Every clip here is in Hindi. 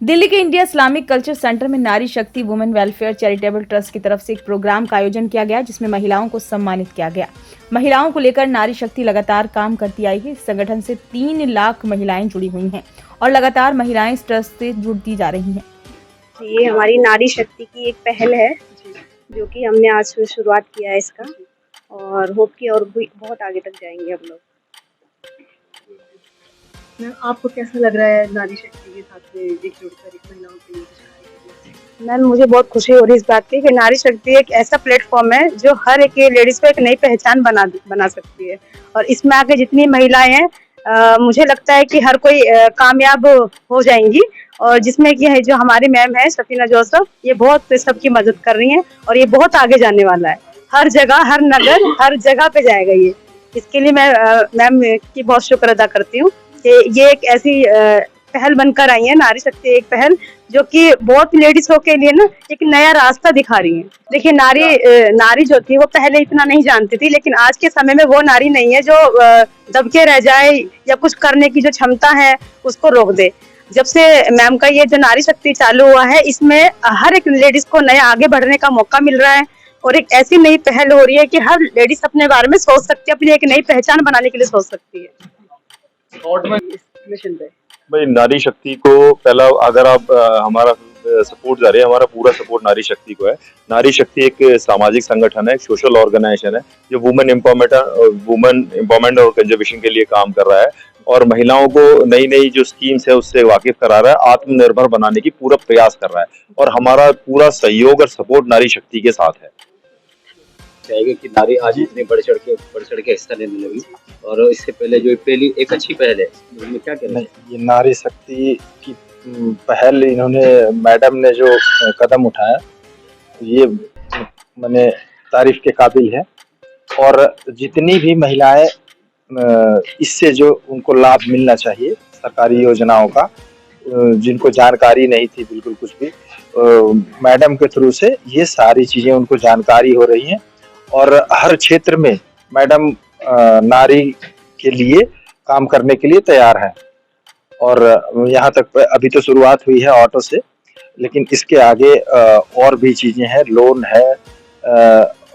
दिल्ली के इंडिया इस्लामिक कल्चर सेंटर में नारी शक्ति वुमेन वेलफेयर चैरिटेबल ट्रस्ट की तरफ से एक प्रोग्राम का आयोजन किया गया, जिसमें महिलाओं को सम्मानित किया गया। महिलाओं को लेकर नारी शक्ति लगातार काम करती आई है। इस संगठन से 3 लाख महिलाएं जुड़ी हुई हैं और लगातार महिलाएं इस ट्रस्ट से जुड़ती जा रही हैं। ये हमारी नारी शक्ति की एक पहल है जो कि हमने आज से शुरुआत किया है इसका, और होप कि और भी बहुत आगे तक जाएंगे हम लोग। मैम, आपको कैसा लग रहा है नारी शक्ति के साथ में एकजुट कर एक महिलाओं के लिए कुछ कार्य करना? मैम, मुझे बहुत खुशी हो रही है इस बात की कि नारी शक्ति एक ऐसा प्लेटफॉर्म है जो हर एक लेडीज को एक नई पहचान बना सकती है, और इसमें आगे जितनी महिलाएं हैं मुझे लगता है कि हर कोई कामयाब हो जाएंगी। और जिसमें कि है जो हमारी मैम है सफीना जोसेफ, ये बहुत सबकी मदद कर रही हैं और ये बहुत आगे जाने वाला है। हर जगह, हर नगर, हर जगह पे जाएगा ये। इसके लिए मैं मैम की बहुत शुक्र अदा करती हूँ कि ये एक ऐसी पहल बनकर आई है, नारी शक्ति एक पहल जो कि बहुत लेडीजों के लिए ना एक नया रास्ता दिखा रही है। देखिए, नारी जो थी वो पहले इतना नहीं जानती थी, लेकिन आज के समय में वो नारी नहीं है जो दबके रह जाए या कुछ करने की जो क्षमता है उसको रोक दे। जब से मैम का ये जो नारी शक्ति चालू हुआ है, इसमें हर एक लेडीज को नया आगे बढ़ने का मौका मिल रहा है और एक ऐसी नई पहल हो रही है कि हर लेडीज अपने बारे में सोच सकती है, अपनी एक नई पहचान बनाने के लिए सोच सकती है। भाई, नारी शक्ति को पहला अगर आप हमारा सपोर्ट जा रहे हैं, हमारा पूरा सपोर्ट नारी शक्ति को है। नारी शक्ति एक सामाजिक संगठन है, एक सोशल ऑर्गेनाइजेशन है जो वुमेन एम्पावरमेंट और कंजर्वेशन के लिए काम कर रहा है और महिलाओं को नई नई जो स्कीम्स है उससे वाकिफ करा रहा है, आत्मनिर्भर बनाने की पूरा प्रयास कर रहा है और हमारा पूरा सहयोग और सपोर्ट नारी शक्ति के साथ है। चाहेंगे कि नारी आज इतने बढ़ चढ़ के हिस्सा लेने लगी, और इससे पहले जो पहली एक अच्छी पहल है, इसमें क्या कहना है? ये नारी शक्ति की पहल इन्होंने मैडम ने जो कदम उठाया ये मैंने तारीफ के काबिल है, और जितनी भी महिलाएं इससे जो उनको लाभ मिलना चाहिए सरकारी योजनाओं का, जिनको जानकारी नहीं थी बिल्कुल कुछ भी, मैडम के थ्रू से ये सारी चीजें उनको जानकारी हो रही हैं और हर क्षेत्र में मैडम नारी के लिए काम करने के लिए तैयार हैं। और यहाँ तक अभी तो शुरुआत हुई है ऑटो से, लेकिन इसके आगे और भी चीजें हैं, लोन है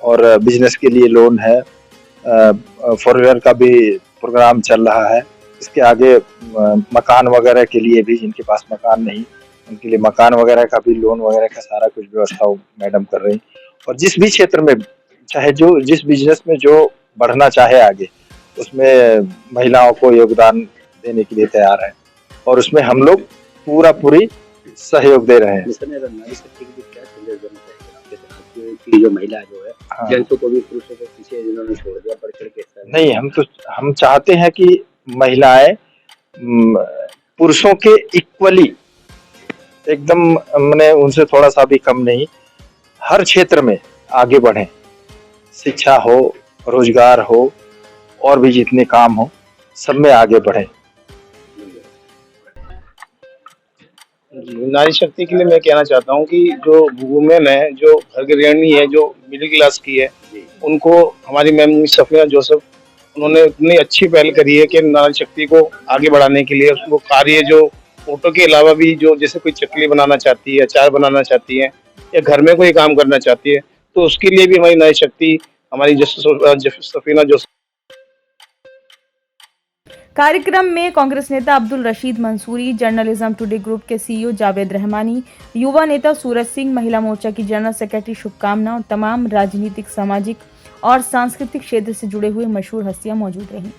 और बिजनेस के लिए लोन है, फॉरवर्ड का भी प्रोग्राम चल रहा है। इसके आगे मकान वगैरह के लिए भी, जिनके पास मकान नहीं उनके लिए मकान वगैरह का भी लोन वगैरह का सारा कुछ व्यवस्था मैडम कर रही। और जिस भी क्षेत्र में चाहे जो जिस बिजनेस में जो बढ़ना चाहे आगे, उसमें महिलाओं को योगदान देने के लिए तैयार है और उसमें हम लोग पूरी सहयोग दे रहे हैं। नारी शक्ति की क्या संदेश देना चाहिए कि जो महिला जो है, हाँ। जेंट्सों को भी पुरुषों को पीछे जिन्होंने छोड़ दिया, बढ़ चढ़ के नहीं, हम चाहते हैं कि महिलाएं पुरुषों के इक्वली एकदम, मैंने उनसे थोड़ा सा भी कम नहीं, हर क्षेत्र में आगे बढ़ें। शिक्षा हो, रोजगार हो और भी जितने काम हो सब में आगे बढ़ें। नारी शक्ति के लिए मैं कहना चाहता हूँ कि जो वुमेन है, जो घर गृहिणी है, जो मिडिल क्लास की है, उनको हमारी मैम सफीना जोसेफ, उन्होंने इतनी अच्छी पहल करी है कि नारी शक्ति को आगे बढ़ाने के लिए वो कार्य जो ऑटो के अलावा भी जो जैसे कोई चकली बनाना चाहती है, अचार बनाना चाहती है या घर में कोई काम करना चाहती है, तो उसके लिए भी हमारी नारी शक्ति, हमारी सफीना जोसेफ। कार्यक्रम में कांग्रेस नेता Abdul Rashid Mansuri, journalism today group के सीईओ जावेद रहमानी, युवा नेता सूरज सिंह, महिला मोर्चा की जनरल सेक्रेटरी शुभकामना और तमाम राजनीतिक, सामाजिक और सांस्कृतिक क्षेत्र से जुड़े हुए मशहूर हस्तियां मौजूद रहीं।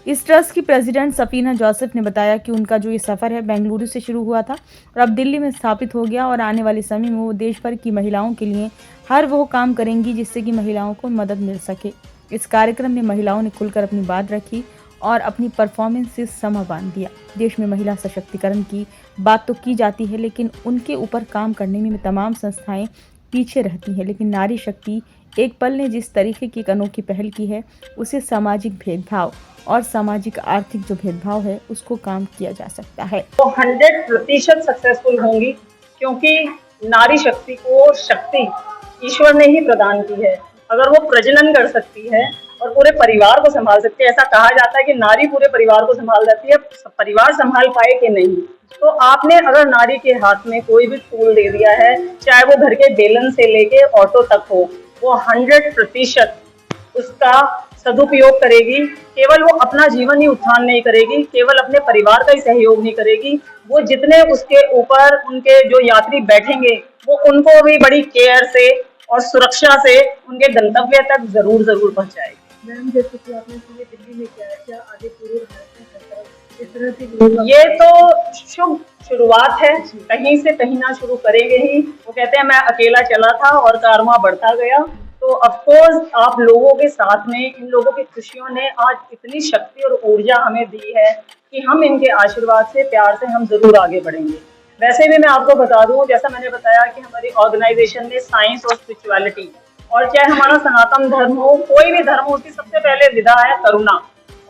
इस ट्रस्ट की प्रेसिडेंट सफीना जोसेफ ने बताया कि उनका जो ये सफर है बेंगलुरु से शुरू हुआ था और अब दिल्ली में स्थापित हो गया और आने वाले समय में वो देश भर की महिलाओं के लिए हर वो काम करेंगी जिससे कि महिलाओं को मदद मिल सके। इस कार्यक्रम में महिलाओं ने खुलकर अपनी बात रखी और अपनी परफॉर्मेंस से समा बांध दिया। देश में महिला सशक्तिकरण की बात तो की जाती है, लेकिन उनके ऊपर काम करने में तमाम संस्थाएं पीछे रहती हैं। लेकिन नारी शक्ति एक पल ने जिस तरीके की एक अनोखी पहल की है, उसे सामाजिक भेदभाव और सामाजिक आर्थिक जो भेदभाव है उसको काम किया जा सकता है। तो 100% सक्सेसफुल होंगी, क्योंकि नारी शक्ति को शक्ति ईश्वर ने ही प्रदान की है। अगर वो प्रजनन कर सकती है और पूरे परिवार को संभाल सकती है, ऐसा कहा जाता है कि नारी पूरे परिवार को संभाल जाती है, परिवार संभाल पाए कि नहीं, तो आपने अगर नारी के हाथ में कोई भी टूल दे दिया है, चाहे वो घर के बेलन से लेके ऑटो तक हो, वो 100% उसका सदुपयोग करेगी। केवल वो अपना जीवन ही उत्थान नहीं करेगी, केवल अपने परिवार का ही सहयोग नहीं करेगी, वो जितने उसके ऊपर उनके जो यात्री बैठेंगे वो उनको भी बड़ी केयर से और सुरक्षा से उनके गंतव्य तक जरूर जरूर पहुंचाएगी। मैम जैसे कि आपने पूरे दिल्ली में किया है, क्या आगे पूरे भारत में सरकार इस तरह से लोग ये तो शुभ शुरुआत है, कहीं से कहीं ना शुरू करेंगे ही। वो कहते हैं मैं अकेला चला था और कारवां बढ़ता गया। तो ऑफकोर्स आप लोगों के साथ में इन लोगों की खुशियों ने आज इतनी शक्ति और ऊर्जा हमें दी है कि हम इनके आशीर्वाद से प्यार से हम जरूर आगे बढ़ेंगे। वैसे भी मैं आपको बता दूं, जैसा मैंने बताया कि हमारी ऑर्गेनाइजेशन ने साइंस और स्पिरिचुअलिटी, और चाहे हमारा सनातन धर्म हो, कोई भी धर्म हो, उसकी सबसे पहले विधा है करुणा।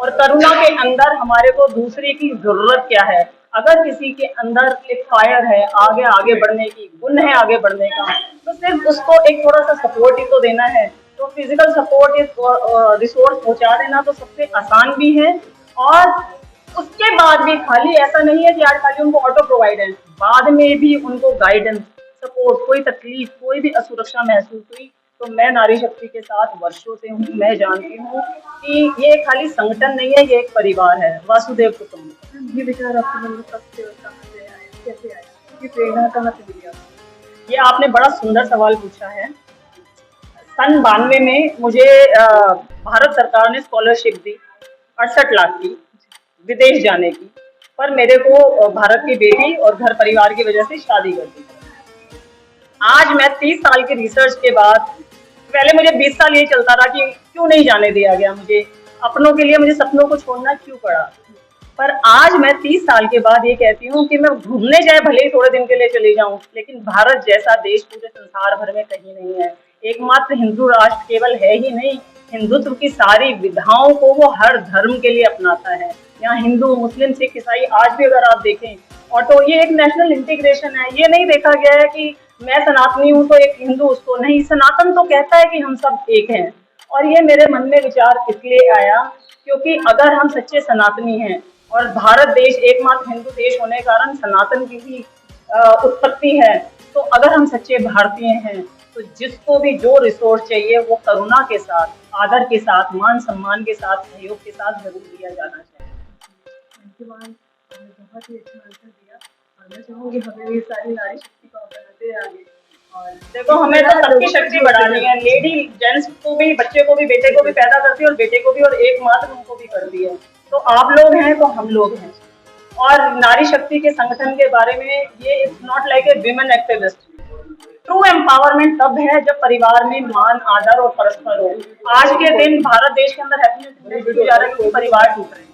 और करुणा के अंदर हमारे को दूसरे की जरूरत क्या है। अगर किसी के अंदर एक फायर है आगे आगे बढ़ने की, गुण है आगे बढ़ने का, तो सिर्फ उसको एक थोड़ा सा सपोर्ट ही तो देना है। तो फिजिकल सपोर्ट रिसोर्स पहुंचा देना तो सबसे आसान भी है। और उसके बाद भी खाली ऐसा नहीं है कि आज खाली उनको ऑटो प्रोवाइड है, बाद में भी उनको गाइडेंस सपोर्ट, कोई तकलीफ कोई भी असुरक्षा महसूस हुई तो मैं नारी शक्ति के साथ वर्षों से हूँ। मैं जानती हूँ कि ये खाली संगठन नहीं है, ये एक परिवार है, वासुदेव कुटुंब। ये विचार आपके मन में कब से और कहाँ से आया, कैसे आया, ये प्रेरणा कहाँ से मिली आपको? ये आपने बड़ा सुंदर सवाल पूछा है। सन 92 में मुझे भारत सरकार ने स्कॉलरशिप दी 68 लाख की विदेश जाने की, पर मेरे को भारत की बेटी और घर परिवार की वजह से शादी कर दी। आज मैं 30 साल की रिसर्च के बाद, पहले मुझे 20 साल ये चलता रहा कि क्यों नहीं जाने दिया गया, मुझे अपनों के लिए मुझे सपनों को छोड़ना क्यों पड़ा। पर आज मैं 30 साल के बाद ये कहती हूँ कि मैं घूमने जाए भले ही थोड़े दिन के लिए चली जाऊं, लेकिन भारत जैसा देश पूरे संसार भर में कहीं नहीं है। एकमात्र हिंदू राष्ट्र केवल है ही नहीं, हिंदुत्व की सारी विधाओं को वो हर धर्म के लिए अपनाता है। यहाँ हिंदू मुस्लिम सिख ईसाई आज भी अगर आप देखें, और तो ये एक नेशनल इंटीग्रेशन है। ये नहीं देखा गया है कि मैं सनातनी हूँ तो एक हिंदू उसको नहीं, सनातन तो कहता है कि हम सब एक हैं। और ये मेरे मन में विचार इसलिए आया क्योंकि अगर हम सच्चे सनातनी हैं और भारत देश एकमात्र हिंदू देश होने के कारण सनातन की ही उत्पत्ति है, तो अगर हम सच्चे भारतीय हैं तो जिसको भी जो रिसोर्स चाहिए वो करुणा के साथ, आदर के साथ, मान सम्मान के साथ, सहयोग के साथ जरूर दिया जाना चाहिए। आपने बहुत ही अच्छा आंसर दिया और मैं चाहूँगी हमें ये सारी नारी शक्ति को बढ़ाते आगे। और देखो हमें तो सबकी शक्ति बढ़ानी है, लेडी जेंट्स को भी, बच्चे को भी, बेटे को भी पैदा करती है और बेटे को भी, और एकमात्र उनको भी करती है। तो आप लोग हैं तो हम लोग हैं। और नारी शक्ति के संगठन के बारे में, ये it's not like a women activist. True empowerment तब है जब परिवार में मान, आदर और परस्पर हो। आज के दिन भारत देश के अंदर हैप्पीनेस इंडेक्स जा रहा है क्योंकि परिवार टूट रहे हैं।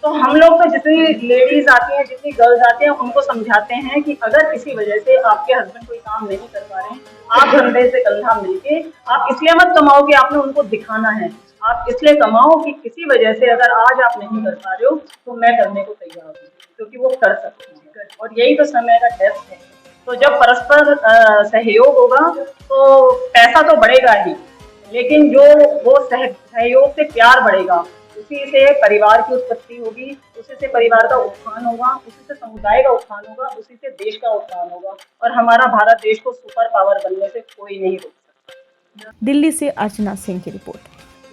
तो हम लोग तो जितनी लेडीज आती हैं, जितनी गर्ल्स आती हैं, उनको समझाते हैं कि अगर किसी वजह से आपके हस्बैंड कोई काम नहीं कर पा रहे हैं, आप कंधे से कंधा मिलके, आप इसलिए मत कमाओ कि आपने उनको दिखाना है, आप इसलिए कमाओ कि किसी वजह से अगर आज आप नहीं कर पा रहे हो तो मैं करने को तैयार हूँ, क्योंकि वो कर सकते हैं। और यही तो समय का टेस्ट है। तो जब परस्पर सहयोग होगा तो पैसा तो बढ़ेगा ही, लेकिन जो वो सहयोग से प्यार बढ़ेगा, उसी से परिवार की उत्पत्ति होगी, उसी से परिवार का उत्थान होगा, उसी से समुदाय का उत्थान होगा, उसी से देश का उत्थान होगा। और हमारा भारत देश को सुपर पावर बनने से कोई नहीं रोक सकता। दिल्ली से अर्चना सिंह की रिपोर्ट।